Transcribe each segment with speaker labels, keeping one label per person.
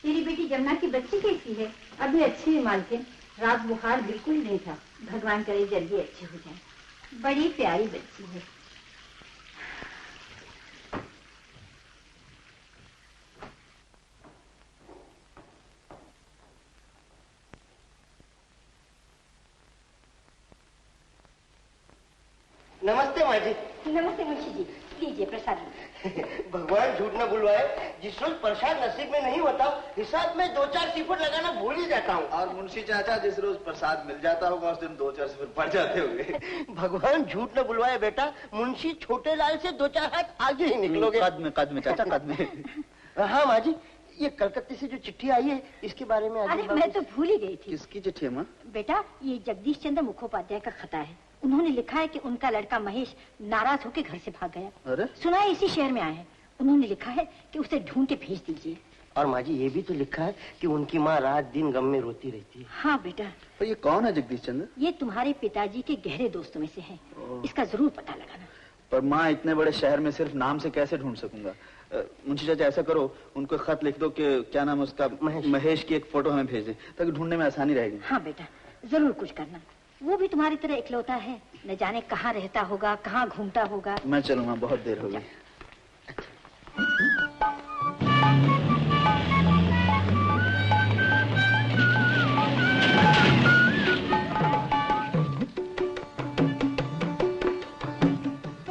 Speaker 1: तेरी बेटी जमुना की बच्ची कैसी है?
Speaker 2: अभी अच्छी है मालकिन, रात बुखार बिल्कुल नहीं था।
Speaker 1: भगवान करे जल्दी अच्छी हो जाए। बड़ी प्यारी बच्ची है।
Speaker 3: नमस्ते माँ जी।
Speaker 1: नमस्ते मुंशी जी, लीजिए प्रसाद।
Speaker 3: भगवान झूठ न बुलवाए, जिस रोज प्रसाद नसीब में नहीं होता हिसाब में 2-4 सिफर लगाना भूल ही जाता हूँ।
Speaker 4: और मुंशी चाचा जिस रोज प्रसाद मिल जाता होगा उस दिन 2-4 सिफर पड़ जाते होंगे।
Speaker 3: भगवान झूठ न बुलवाए बेटा, मुंशी छोटे लाल से 2-4 हाथ आगे ही निकलोगे।
Speaker 4: कद में चाचा, कद में।
Speaker 3: हाँ माँ जी, ये कलकत्ते से जो चिट्ठी आई है इसके बारे में।
Speaker 1: अरे मैं तो भूल ही गई थी।
Speaker 4: किसकी चिट्ठी है माँ?
Speaker 1: बेटा ये जगदीश चंद्र मुखोपाध्याय का खता है। उन्होंने लिखा है कि उनका लड़का महेश नाराज होकर घर से भाग गया।
Speaker 4: अरे?
Speaker 1: सुना है इसी शहर में आए हैं। उन्होंने लिखा है कि उसे ढूंढ के भेज दीजिए।
Speaker 3: और माँ जी ये भी तो लिखा है कि उनकी माँ रात दिन गम में रोती रहती है।
Speaker 1: हाँ बेटा।
Speaker 4: तो ये कौन है जगदीश चंद्र?
Speaker 1: ये तुम्हारे पिताजी के गहरे दोस्तों में से है। इसका जरूर पता लगाना।
Speaker 4: पर माँ इतने बड़े शहर में सिर्फ नाम से कैसे ढूंढ सकूंगा? मुंशी चाचा ऐसा करो, उनको खत लिख दो कि क्या नाम उसका, महेश की एक फोटो हमें भेज दे ताकि ढूंढने में आसानी रहेगी।
Speaker 1: हाँ बेटा जरूर कुछ करना। वो भी तुम्हारी तरह इकलौता है, न जाने कहाँ रहता होगा, कहाँ घूमता होगा।
Speaker 4: मैं चलूंगा, बहुत देर हो गई।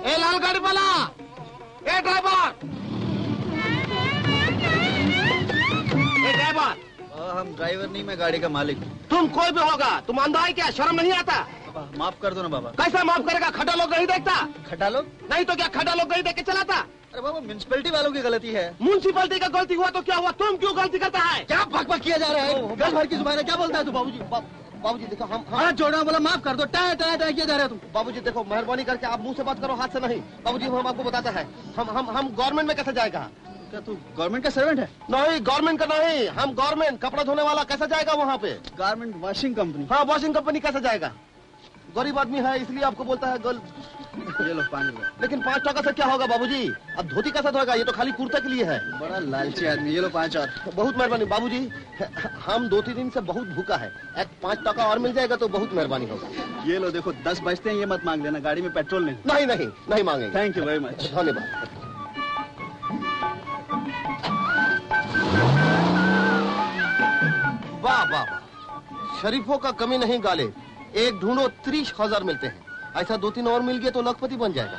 Speaker 3: ए लाल गाड़ी वाला, ए ड्राइवर,
Speaker 4: हम ड्राइवर नहीं, मैं गाड़ी का मालिक।
Speaker 3: तुम कोई भी होगा, तुम अंधा है क्या? शर्म नहीं आता?
Speaker 4: माफ कर दो ना बाबा।
Speaker 3: कैसा माफ करेगा? खड्डा लोग नहीं देखता?
Speaker 4: खड्डा लोग
Speaker 3: नहीं तो क्या खड्डा लोग नहीं देख के चलाता?
Speaker 4: अरे बाबा म्युनिसिपैलिटी वालों की गलती है।
Speaker 3: म्युनिसिपैलिटी का गलती हुआ तो क्या हुआ? तुम क्यों गलती करता है?
Speaker 4: क्या बकबक किया जा रहा है? घर भर की जुबान है, क्या बोलता है तू? बाबूजी
Speaker 3: बाबूजी देखो, हम
Speaker 4: हाथ जोड़ा, बोला माफ कर दो। टाय टाय टाय किया जा रहा है तुम।
Speaker 3: बाबूजी देखो मेहरबानी करके आप मुंह से बात करो, हाथ से नहीं। बाबूजी हम आपको बताता है, हम गवर्नमेंट में कैसे जाएगा?
Speaker 4: क्या तू गवर्नमेंट का सर्वेंट है?
Speaker 3: नहीं गवर्नमेंट का नहीं, हम गवर्नमेंट कपड़ा धोने वाला कैसे जाएगा वहाँ पे?
Speaker 4: Garment washing company.
Speaker 3: हाँ वॉशिंग कंपनी कैसे जाएगा? गरीब आदमी है इसलिए आपको बोलता है गर्ल।
Speaker 4: ये लो 5 रुपए।
Speaker 3: लेकिन 5 टका से क्या होगा बाबूजी? अब धोती कैसे धोएगा? ये तो खाली कुर्ते के लिए है।
Speaker 4: बड़ा लालची आदमी। ये लो 5 और।
Speaker 3: बहुत मेहरबानी बाबूजी, हम 2-3 दिन से बहुत भूखा है। 5 टका और मिल जाएगा तो बहुत मेहरबानी होगा।
Speaker 4: ये लो देखो 10 बजते हैं, ये मत मांग लेना, गाड़ी में पेट्रोल नहीं।
Speaker 3: नहीं नहीं नहीं मांगेंगे।
Speaker 4: Thank you very much.
Speaker 3: धन्यवाद। वाह वाह, शरीफों का कमी नहीं गाले। एक ढूंढो 30,000 मिलते हैं। ऐसा 2-3 और मिल गया तो लखपति बन जाएगा।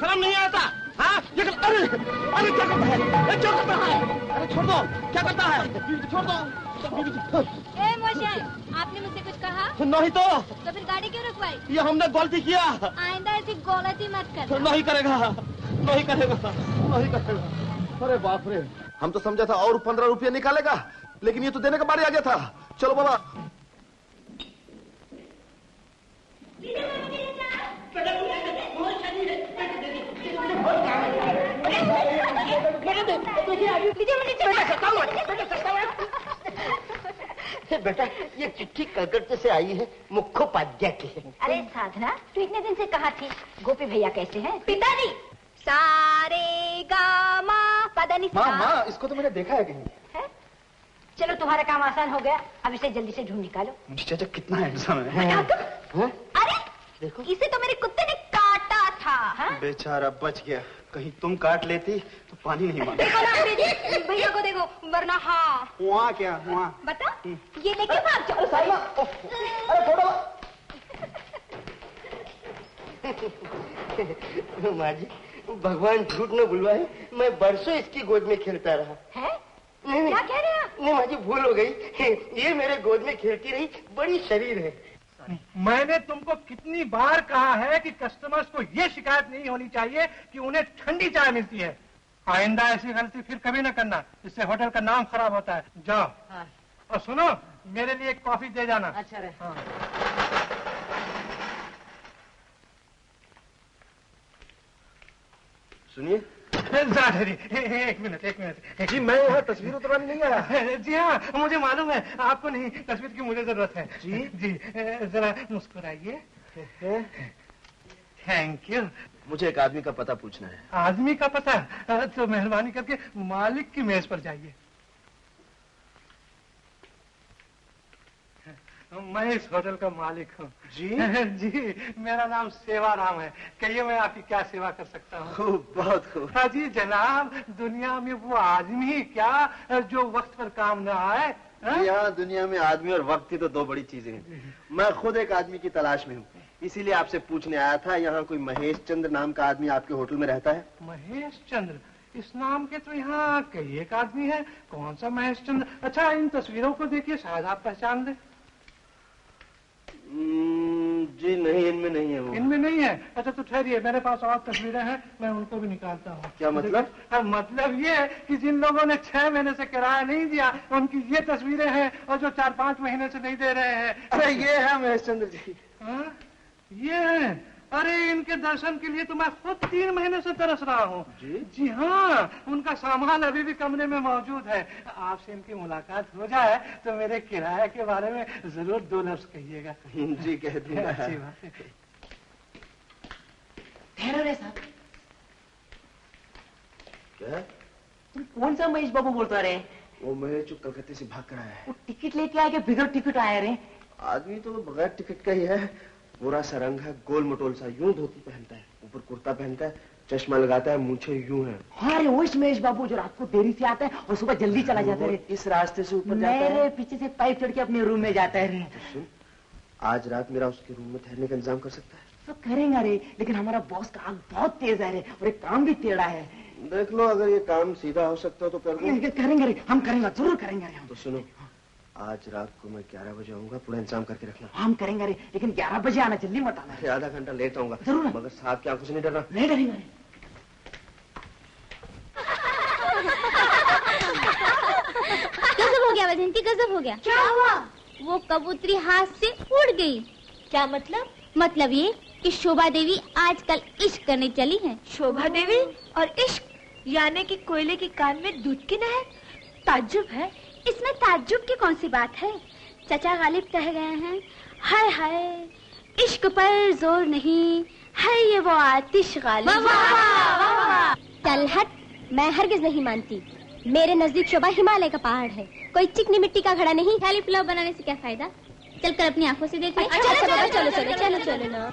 Speaker 3: शर्म नहीं आता? हाँ ये अरे अरे क्या करता है? क्या करता है? अरे छोड़ दो, क्या करता है? छोड़ दो।
Speaker 5: ए मोशे, आपने मुझसे कुछ कहा?
Speaker 3: नहीं तो
Speaker 5: फिर गाड़ी क्यों रुकवाई?
Speaker 3: ये हमने गलती किया।
Speaker 5: आइंदा ऐसी गलती मत करना।
Speaker 3: नहीं करेगा, नहीं करेगा, नहीं करेगा। अरे बाप रे, हम तो समझा था और 15 रुपये निकालेगा, लेकिन ये तो देने का बारी आ गया था। चलो बाबा। बेटा ये चिट्ठी कलकत्ते से आई है, मुखोपाध्याय की है।
Speaker 1: अरे साधना, तू इतने दिन से कहाँ थी? गोपी भैया कैसे हैं?
Speaker 5: पिताजी सारे गामा पदनी।
Speaker 4: माँ इसको तो मैंने देखा है कहीं।
Speaker 1: है? चलो तुम्हारा काम आसान हो गया, अब इसे जल्दी से ढूंढ निकालो।
Speaker 4: चाचा कितना हैंडसम है।
Speaker 5: अरे देखो, इसे तो मेरे कुत्ते ने काटा था।
Speaker 4: हाँ? बेचारा बच गया, कहीं तुम काट लेती तो पानी नहीं मांगा।
Speaker 5: देखो ना भैया को देखो, वरना हाँ।
Speaker 4: वहाँ क्या वहाँ?
Speaker 5: बता, ये लेके भाग जाओ।
Speaker 3: अरे माँ जी, भगवान झूठ न बुलवाए, मैं बरसों इसकी गोद में खेलता रहा
Speaker 5: है।
Speaker 3: नहीं,
Speaker 5: क्या कह रहे हैं आप?
Speaker 3: नहीं माँ जी भूल हो गई, ये मेरे गोद में खेलती रही, बड़ी शरीर है।
Speaker 6: मैंने तुमको कितनी बार कहा है कि कस्टमर्स को ये शिकायत नहीं होनी चाहिए कि उन्हें ठंडी चाय मिलती है। आइंदा ऐसी गलती फिर कभी न करना, इससे होटल का नाम खराब होता है। जाओ। हाँ। और सुनो, मेरे लिए एक कॉफी दे जाना।
Speaker 2: अच्छा रहे।
Speaker 6: हाँ।
Speaker 3: सुनिए
Speaker 6: एक मिनट
Speaker 3: जी, मैं यहाँ तस्वीर उतरवाने नहीं आया।
Speaker 6: जी हाँ, मुझे मालूम है, आपको नहीं, तस्वीर की मुझे जरूरत है। जी जी, जरा मुस्कुराइए। Thank you.
Speaker 3: मुझे एक आदमी का पता पूछना है।
Speaker 6: आदमी का पता? तो मेहरबानी करके मालिक की मेज पर जाइए। मैं इस होटल का मालिक हूँ।
Speaker 3: जी?
Speaker 6: जी, मेरा नाम सेवाराम है। कहिए मैं आपकी क्या सेवा कर सकता हूँ?
Speaker 3: खूब, बहुत खूब।
Speaker 6: हाँ जी जनाब, दुनिया में वो आदमी ही क्या जो वक्त पर काम न आए।
Speaker 3: यहाँ दुनिया में आदमी और वक्त ही तो दो बड़ी चीजें हैं। मैं खुद एक आदमी की तलाश में हूँ, इसीलिए आपसे पूछने आया था, यहाँ कोई महेश चंद्र नाम का आदमी आपके होटल में रहता है?
Speaker 6: महेश चंद्र? इस नाम के तो यहाँ कई एक आदमी है। कौन सा महेश चंद्र? अच्छा इन तस्वीरों को देखिए, शायद आप पहचान लें।
Speaker 3: जी नहीं, इनमें नहीं है वो।
Speaker 6: इनमें नहीं है? अच्छा तो ठहरिए, मेरे पास और तस्वीरें हैं, मैं उनको भी निकालता हूँ।
Speaker 3: क्या मतलब?
Speaker 6: मतलब ये है कि जिन लोगों ने 6 महीने से किराया नहीं दिया, उनकी ये तस्वीरें हैं, और जो 4-5 महीने से नहीं दे रहे हैं।
Speaker 3: अरे ये है महेश चंद्र जी।
Speaker 6: हाँ? ये है? अरे इनके दर्शन के लिए तो मैं खुद 3 महीने से तरस रहा हूँ। जी हाँ, उनका सामान अभी भी कमरे में मौजूद है। आपसे इनकी मुलाकात हो जाए तो मेरे किराए के बारे में जरूर 2 लफ्ज कहिएगा।
Speaker 3: जी कह दूंगा।
Speaker 6: अच्छी बात है।
Speaker 2: ठहरो रे साहब,
Speaker 3: क्या?
Speaker 2: तुम कौन सा महेश बाबू बोलता रहे?
Speaker 3: वो महेश जो कलकत्ते से भाग कर आया है।
Speaker 2: वो टिकट लेके आए कि बिगर टिकट आया रे?
Speaker 3: आदमी तो बगैर टिकट का ही है। पूरा सा रंग है, गोल मटोल सा, यूं धोती पहनता है, ऊपर कुर्ता पहनता है, चश्मा लगाता है, मूछे यूं है।
Speaker 2: हाँ रे, वो महेश बाबू जो रात को देरी से आता है और सुबह जल्दी चला जाता है।
Speaker 3: इस रास्ते से ऊपर जाता है।
Speaker 2: मेरे पीछे से पाइप चढ़ के अपने रूम में जाता है रे।
Speaker 3: तो सुन, आज रात मेरा उसके रूम में ठहरने का इंतजाम कर सकता है?
Speaker 2: तो करेंगे रे, लेकिन हमारा बॉस का आंख बहुत तेज है रे, और एक काम भी टेढ़ा है।
Speaker 3: देख लो, अगर ये काम सीधा हो सकता है तो कर दो।
Speaker 2: करेंगे रे, हम करेंगे, जरूर करेंगे रे हम।
Speaker 3: तो सुनो, आज रात को मैं 11 बजे आऊंगा, पूरा इंतजाम करके रखना।
Speaker 2: हम करेंगे रे, लेकिन 11 बजे आना, जल्दी मत आना।
Speaker 3: आधा घंटा लेट आऊंगा
Speaker 2: जरूर,
Speaker 3: मगर साहब की आंखों से नहीं डरना।
Speaker 2: नहीं डरेंगे।
Speaker 5: गजब हो गया वैजयंती, गजब हो गया।
Speaker 1: क्या हुआ?
Speaker 5: वो कबूतरी हाथ से उड़ गई।
Speaker 1: क्या मतलब?
Speaker 5: मतलब ये कि शोभा देवी आजकल इश्क करने चली हैं।
Speaker 1: शोभा देवी और इश्क, यानी कि कोयले की कान में दूध की नहर। ताज्जुब है।
Speaker 5: इसमें ताज्जुब की कौन सी बात है? चाचा गालिब कह गए हैं, हाय हाय इश्क पर जोर नहीं है, ये वो आतिश गालिब। चल हट, मैं हरगिज नहीं मानती। मेरे नजदीक शोभा हिमालय का पहाड़ है, कोई चिकनी मिट्टी का घड़ा नहीं। खाली पुलाव बनाने से क्या फायदा? चलकर अपनी आंखों से देखिए। अच्छा बाबा, चलो चलो चलो चलो ना।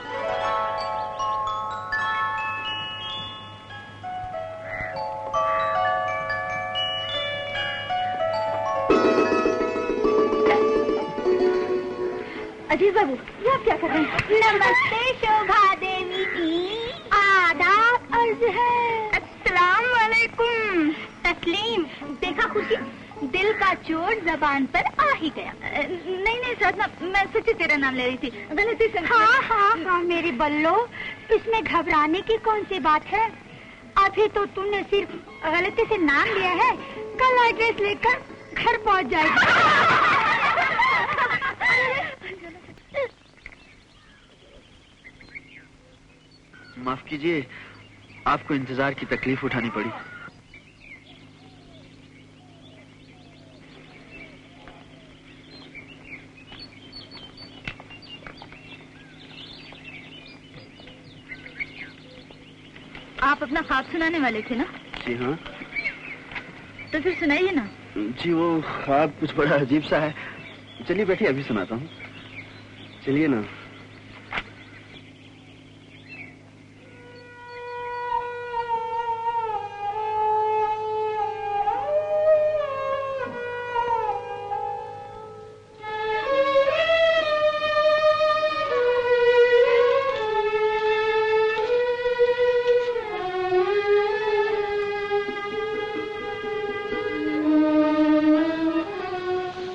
Speaker 1: अजीज बाबू, ये आप क्या कर रहे हैं?
Speaker 5: नमस्ते शोभा देवी जी। आदाब अर्ज है।
Speaker 1: अस्सलाम वालेकुम। तस्लीम। देखा खुशी, दिल का चोट जबान पर आ ही गया। नहीं नहीं साधना, मैं सच्ची तेरा नाम ले रही थी, गलती से। हाँ हाँ हाँ मेरी बल्लो, इसमें घबराने की कौन सी बात है? अभी तो तूने सिर्फ गलती से नाम लिया है, कल एड्रेस लेकर घर पहुंच जाएगी।
Speaker 4: माफ कीजिए, आपको इंतजार की तकलीफ उठानी पड़ी।
Speaker 1: आप अपना ख्वाब सुनाने वाले थे ना?
Speaker 4: जी हाँ।
Speaker 1: तो फिर सुनाइए ना।
Speaker 4: जी वो ख्वाब कुछ बड़ा अजीब सा है। चलिए बैठिए, अभी सुनाता हूँ। चलिए ना।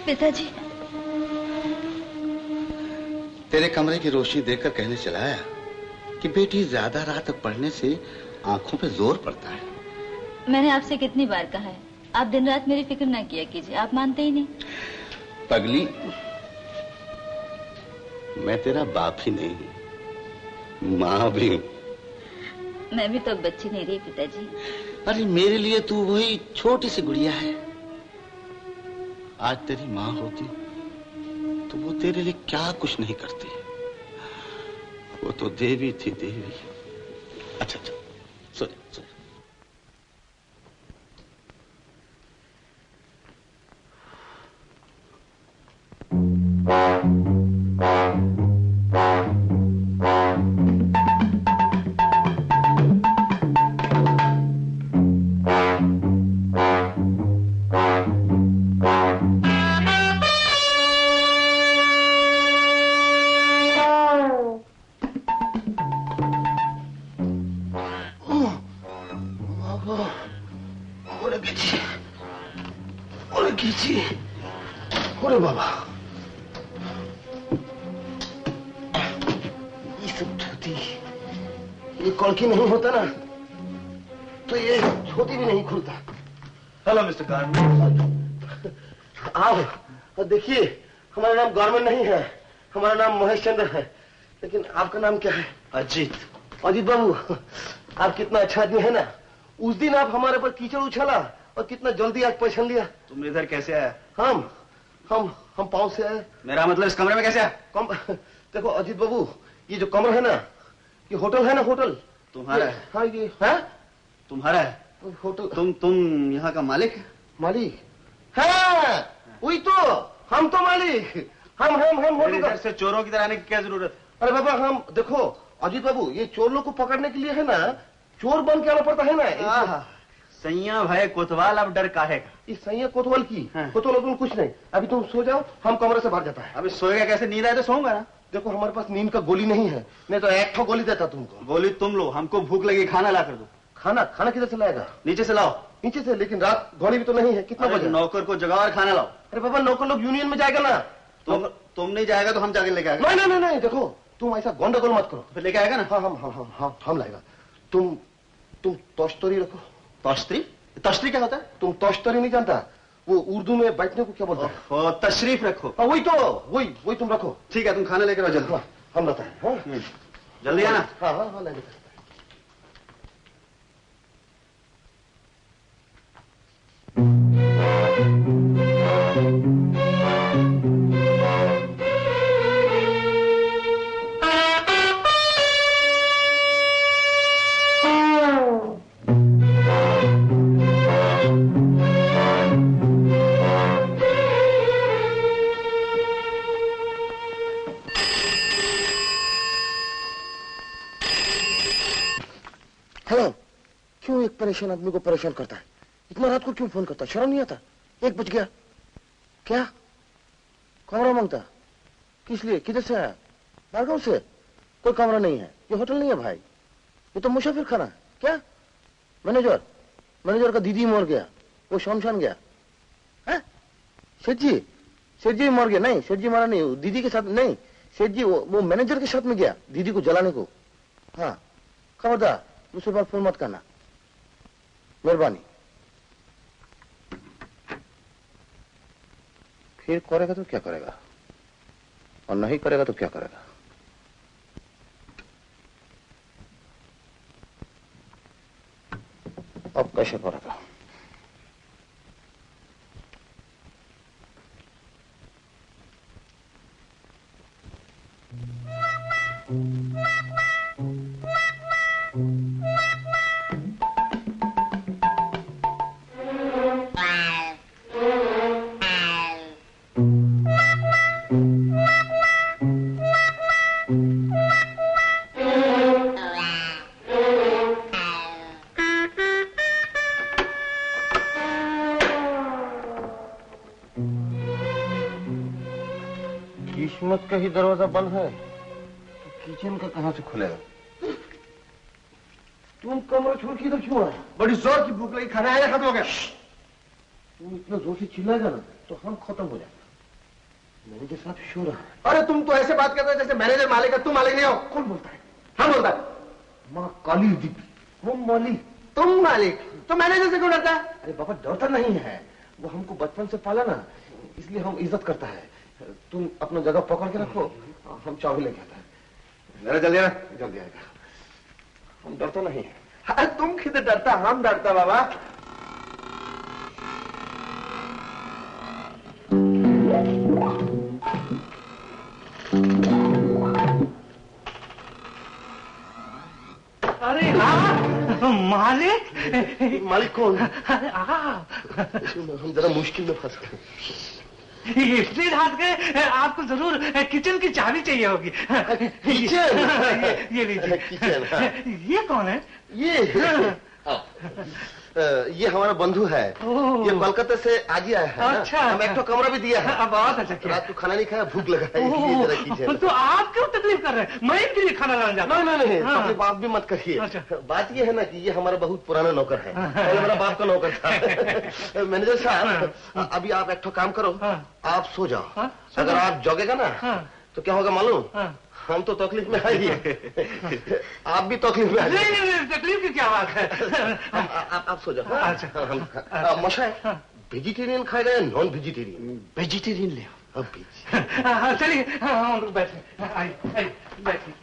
Speaker 1: पिताजी,
Speaker 7: तेरे कमरे की रोशनी देखकर कहने चला आया कि बेटी ज्यादा रात तक पढ़ने से आंखों पे जोर पड़ता है।
Speaker 8: मैंने आपसे कितनी बार कहा है, आप दिन रात मेरी फिक्र ना किया कीजिए, आप मानते ही नहीं।
Speaker 7: पगली, मैं तेरा बाप ही नहीं हूँ, माँ भी हूँ।
Speaker 8: मैं भी तो अब बच्ची नहीं रही पिताजी।
Speaker 7: अरे मेरे लिए तू वही छोटी सी गुड़िया है। आज तेरी माँ होती तो वो तेरे लिए क्या कुछ नहीं करती। वो तो देवी थी, देवी। अच्छा अच्छा, सुनिए सुनिए।
Speaker 3: अरे बाबा, ये सब धोती, ये कड़की नहीं होता ना तो ये धोती भी नहीं खुलता।
Speaker 4: Hello mister garden.
Speaker 3: आओ देखिए, हमारा नाम गार्डन नहीं है, हमारा नाम महेश चंद्र है। लेकिन आपका नाम क्या है?
Speaker 4: अजीत।
Speaker 3: अजीत बाबू, आप कितना अच्छा आदमी है ना। उस दिन आप हमारे पर कीचड़ उछाला और कितना जल्दी आज पहचान लिया।
Speaker 4: तुम इधर कैसे आया?
Speaker 3: हम पाँव से आए।
Speaker 4: मेरा मतलब इस कमरे में कैसे आया?
Speaker 3: देखो अजीत बाबू, ये जो कमरा है ना, ये होटल है ना, होटल
Speaker 4: तुम्हारा है?
Speaker 3: हाँ ये है
Speaker 4: तुम्हारा है
Speaker 3: होटल।
Speaker 4: तुम यहाँ का मालिक?
Speaker 3: मालिक है वही तो, हम तो मालिक, हम होटल
Speaker 4: इधर से चोरों की तरह आने की क्या जरूरत?
Speaker 3: अरे बाबा, हम देखो अजीत बाबू, ये चोर लोग को पकड़ने के लिए है ना, चोर बन के आना पड़ता है ना।
Speaker 4: सैया भाई कोतवाल, अब डर काहे का?
Speaker 3: इस सैया कोतवाल की कोतवाल कुछ नहीं। अभी तुम सो जाओ, हम कमरे से बाहर जाता है।
Speaker 4: अभी सोएगा कैसे? नींद आए तो सोऊंगा ना।
Speaker 3: देखो हमारे पास नींद का गोली नहीं है, नहीं तो एक ठो गोली देता तुमको।
Speaker 4: गोली तुम लो, हमको भूख लगी, खाना ला कर दो।
Speaker 3: खाना किधर से लाएगा?
Speaker 4: नीचे से लाओ।
Speaker 3: नीचे से? लेकिन रात घोड़ी भी तो नहीं है। कितना बजे?
Speaker 4: नौकर को जगाओ और खाना लाओ।
Speaker 3: अरे बाबा, नौकर लोग यूनियन में जाएगा ना।
Speaker 4: तुम नहीं जाएगा तो हम जाके लेके आएगा।
Speaker 3: नहीं, देखो तुम ऐसा गोंडागोल मत करो।
Speaker 4: फिर लेके आएगा ना?
Speaker 3: हाँ, हम लाएगा। तुम तोश्तरी रखो।
Speaker 4: तोश्तरी? तश्तरी क्या होता है?
Speaker 3: तुम तोश्तरी नहीं जानता? वो उर्दू में बैठने को क्या बोलता है?
Speaker 4: तशरीफ रखो।
Speaker 3: वही तो, वही तुम रखो।
Speaker 4: ठीक है, तुम खाना लेकर आओ जल्दी।
Speaker 3: हम लाता है।
Speaker 4: जल्दी आना।
Speaker 3: हाँ लाएंगे। क्यों एक परेशान आदमी को परेशान करता है? इतना रात को क्यों फोन करता? शर्म नहीं आता? 1 बज गया। क्या कमरा मांगता? किस लिए? किधर से आया? बारगांव से? कोई कमरा नहीं है, ये होटल नहीं है भाई, ये तो मुसाफिर खाना है। क्या मैनेजर का दीदी मर गया, वो शमशान गया है? सेठ जी मर गया? नहीं, सेठ जी मारा नहीं, दीदी के साथ नहीं, सेठ जी वो मैनेजर के साथ में गया दीदी को जलाने को। हाँ खबरदार, दूसरी बार फोन मत करना, मेहरबानी। फिर करेगा तो क्या करेगा, और नहीं करेगा तो क्या करेगा? अब कैसे करेगा? किस्मत का ही दरवाजा बंद है तो किचन का कहां से खुलेगा? तुम कमरा छोड़ के इधर क्यों आए?
Speaker 4: बड़ी जोर की भूख लगी, खाना आया खत्म हो गया।
Speaker 3: तुम इतना जोर से चिल्लाएगा ना तो हम खत्म हो जाएगा। मैनेजर साहब शोर रहा है।
Speaker 4: अरे तुम तो ऐसे बात करते हो जैसे मैनेजर मालिक है, तुम मालिक नहीं हो।
Speaker 3: कौन बोलता है?
Speaker 4: हम बोलता है।
Speaker 3: माँ काली दीपी, वो मालिक,
Speaker 4: तुम मालिक, तो मैनेजर से क्यों डरता है?
Speaker 3: अरे बाबा डरता नहीं है, वो हमको बचपन से पाला ना, इसलिए हम इज्जत करता है। तुम अपना जगह पकड़ के रखो, हम चाबी लेके आता है।
Speaker 4: जल्दी आना।
Speaker 3: जल्दी आएगा, हम डरता नहीं है।
Speaker 4: अरे तुम किधर डरता, हम डरता बाबा।
Speaker 6: मालिक?
Speaker 3: मालिक कौन?
Speaker 6: अरे आप।
Speaker 3: हम जरा मुश्किल में फंस गए।
Speaker 6: इतनी रात गए, आपको जरूर किचन की चाबी चाहिए होगी।
Speaker 3: किचन?
Speaker 6: ये लीजिए।
Speaker 3: किचन, हाँ।
Speaker 6: ये कौन है?
Speaker 3: ये हमारा बंधु है। ये कोलकाता से आज ही आया है।
Speaker 6: अच्छा।
Speaker 3: हम एक तो कमरा भी दिया है।
Speaker 6: बहुत अच्छा किया।
Speaker 3: रात को खाना नहीं खाया, भूख लगा है, इसलिए जरा किचन।
Speaker 6: तो आप क्यों तकलीफ कर रहे हैं? मैं इनके लिए खाना लाने जाता हूं।
Speaker 3: नहीं,
Speaker 6: हाँ।
Speaker 3: तकलीफ आप भी मत करिए।
Speaker 6: अच्छा।
Speaker 3: बात ये है ना कि ये हमारा बहुत पुराना नौकर है। पहले मेरा बाप का नौकर था। मैनेजर साहब, अभी आप एक तो काम करो, आप सो जाओ। अगर आप जगेगा ना तो क्या होगा मालूम? हम तो तकलीफ में है ही, आप भी तकलीफ में।
Speaker 6: नहीं, तकलीफ की क्या बात है?
Speaker 3: आप सो जाओ।
Speaker 6: अच्छा।
Speaker 3: मशा वेजिटेरियन खाएगा या नॉन वेजिटेरियन?
Speaker 6: वेजिटेरियन ले
Speaker 3: अब
Speaker 6: चलिए, हम लोग बैठे। आइए, बैठिए।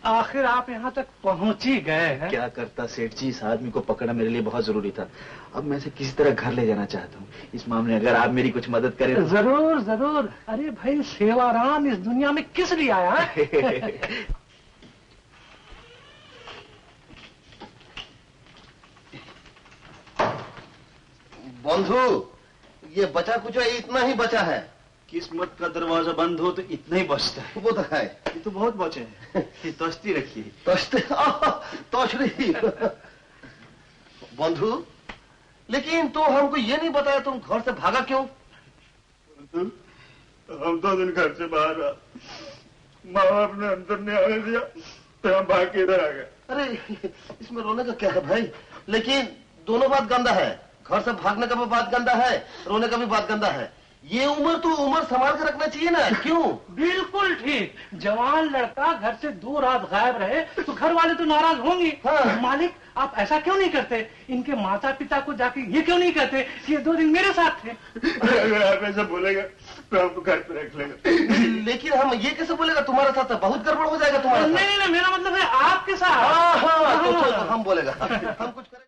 Speaker 6: आखिर आप यहाँ तक पहुँच ही गए हैं।
Speaker 4: क्या करता सेठ जी, इस आदमी को पकड़ना मेरे लिए बहुत जरूरी था। अब मैं इसे किसी तरह घर ले जाना चाहता हूँ। इस मामले में अगर आप मेरी कुछ मदद करें तो।
Speaker 6: जरूर जरूर। अरे भाई, सेवाराम इस दुनिया में किस लिए आया है?
Speaker 3: बंधु, ये बचा कुचा इतना ही बचा है।
Speaker 4: किस्मत का दरवाजा बंद हो तो इतना ही बचता है।
Speaker 3: वो तो है।
Speaker 4: ये तो बहुत बचे हैं। ये तश्ती रखिए।
Speaker 3: तोशरी। बंधु, लेकिन तो हमको ये नहीं बताया तुम घर से भागा क्यों?
Speaker 9: हम 2 दिन घर से बाहर रहा, माँ बाप ने अंदर नहीं आने दिया तो हम भाग के इधर आ गए।
Speaker 3: अरे इसमें रोने का क्या है भाई? लेकिन दोनों बात गंदा है। घर से भागने का भी बात गंदा है, रोने का भी बात गंदा है। ये उम्र तो उम्र संभाल कर रखना चाहिए ना, क्यों?
Speaker 6: बिल्कुल ठीक। जवान लड़का घर से 2 रात गायब रहे तो घर वाले तो नाराज होंगे।
Speaker 3: हाँ।
Speaker 6: मालिक, आप ऐसा क्यों नहीं करते? इनके माता पिता को जाके ये क्यों नहीं कहते कि ये 2 दिन मेरे साथ थे?
Speaker 9: अगर आप ऐसा बोलेगा तो आपको घर पे रख लेगा।
Speaker 3: लेकिन हम ये कैसे बोलेगा तुम्हारे साथ? बहुत गड़बड़ हो जाएगा तुम्हारे साथ।
Speaker 6: नहीं, मेरा मतलब है आपके साथ।
Speaker 3: हाँ, तो हम बोलेगा, हम कुछ करें।